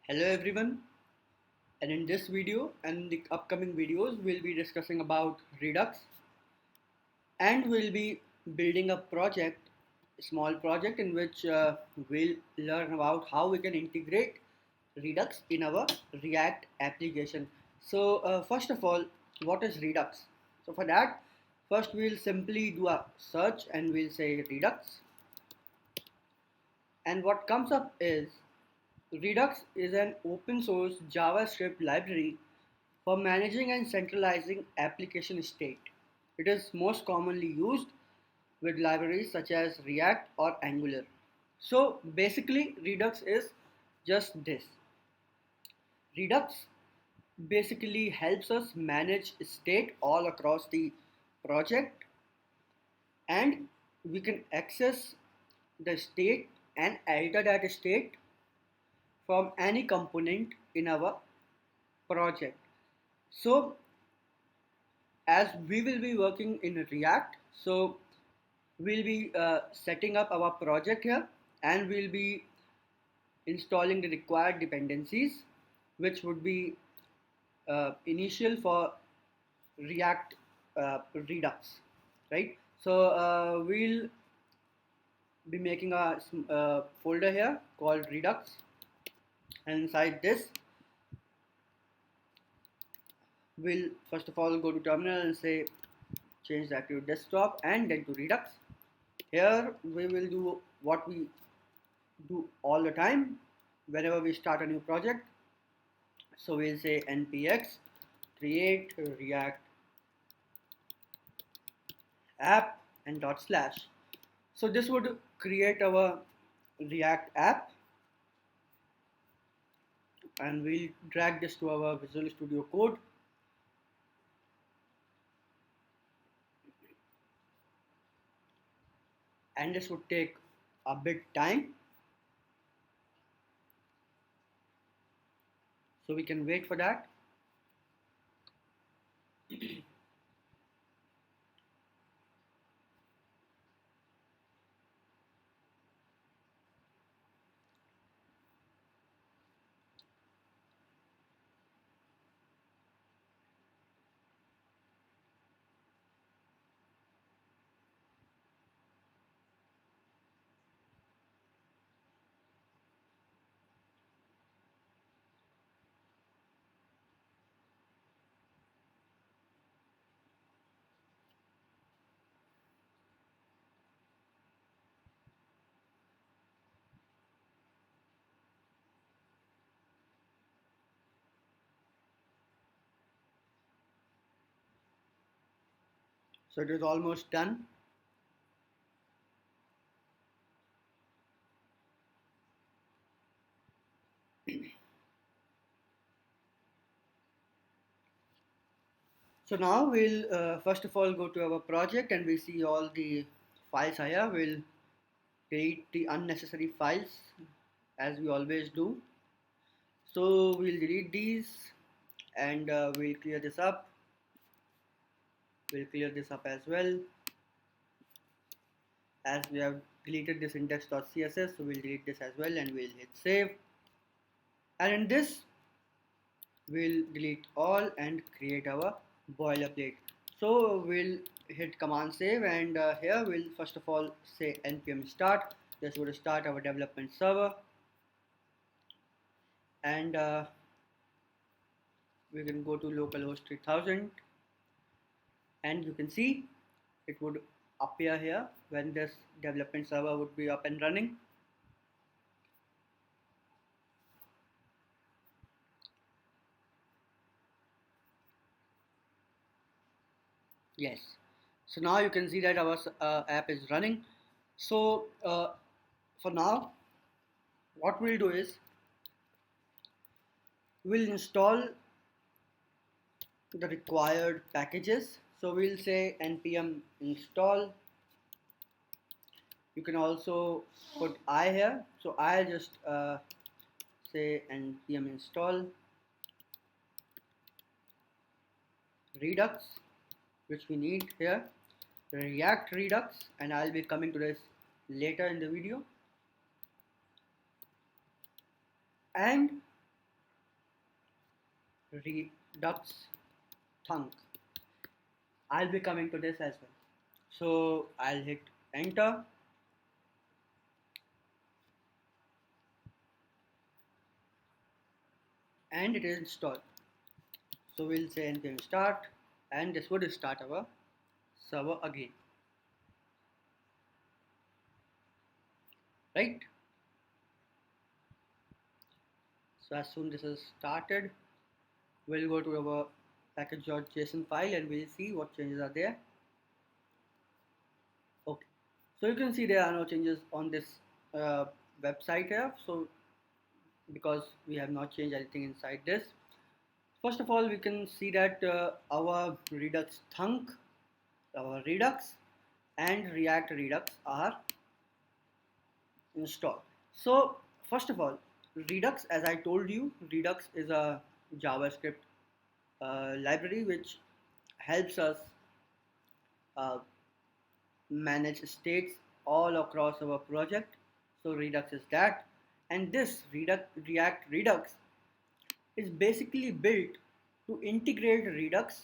Hello everyone, and in this video and the upcoming videos we'll be discussing about Redux, and we'll be building a project, a small project in which we'll learn about how we can integrate Redux in our React application. So first of all, what is Redux? So for that, first we'll simply do a search and we'll say Redux, and what comes up is Redux is an open source JavaScript library for managing and centralizing application state. It is most commonly used with libraries such as React or Angular. So basically, Redux is just this. Redux basically helps us manage state all across the project, and we can access the state and alter that state from any component in our project. So as we will be working in React, so we'll be setting up our project here, and we'll be installing the required dependencies, which would be initial for React Redux, right? So we'll be making a folder here called Redux, and inside this we'll first of all go to terminal and say change that to desktop and then to Redux. Here we will do what we do all the time whenever we start a new project. So we'll say npx create react app and dot slash. So this would create our React app, and we'll drag this to our Visual Studio Code. And this would take a bit time, so we can wait for that. So it is almost done. So now we'll first of all go to our project, and we see all the files here. We'll delete the unnecessary files as we always do. So we'll delete these, and we'll clear this up. We'll clear this up as well, as we have deleted this index.css. So we'll delete this as well, and we'll hit save. And in this we'll delete all and create our boilerplate. So we'll hit command save, and here we'll first of all say npm start. This would start our development server, and we can go to localhost 3000, and you can see it would appear here when this development server would be up and running. Yes, so now you can see that our app is running. So for now, what we'll do is we'll install the required packages. So we'll say npm install. You can also put I here. So I'll just say npm install Redux, which we need here, React Redux, and I'll be coming to this later in the video. And Redux thunk. I'll be coming to this as well. So I'll hit enter and it is installed. So we'll say npm start and this would start our server again, right? So as soon as this is started, we'll go to our package.json file and we'll see what changes are there. Okay, so you can see there are no changes on this uh, website here. So because we have not changed anything inside this, first of all we can see that our Redux thunk, our Redux and React Redux are installed. So first of all, Redux, as I told you, Redux is a JavaScript library which helps us uh, manage states all across our project. So Redux is that, and this React Redux is basically built to integrate Redux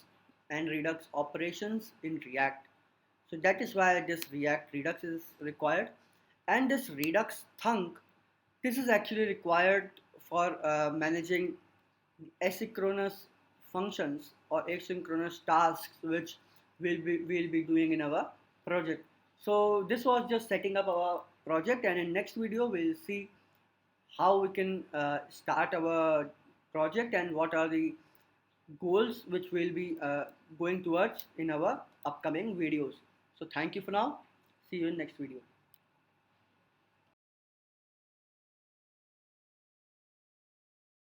and Redux operations in React. So that is why this React Redux is required, and this Redux thunk, this is actually required for managing asynchronous functions or asynchronous tasks which we'll be doing in our project. So this was just setting up our project, and in next video we'll see how we can start our project and what are the goals which we'll be going towards in our upcoming videos. So thank you for now. See you in next video.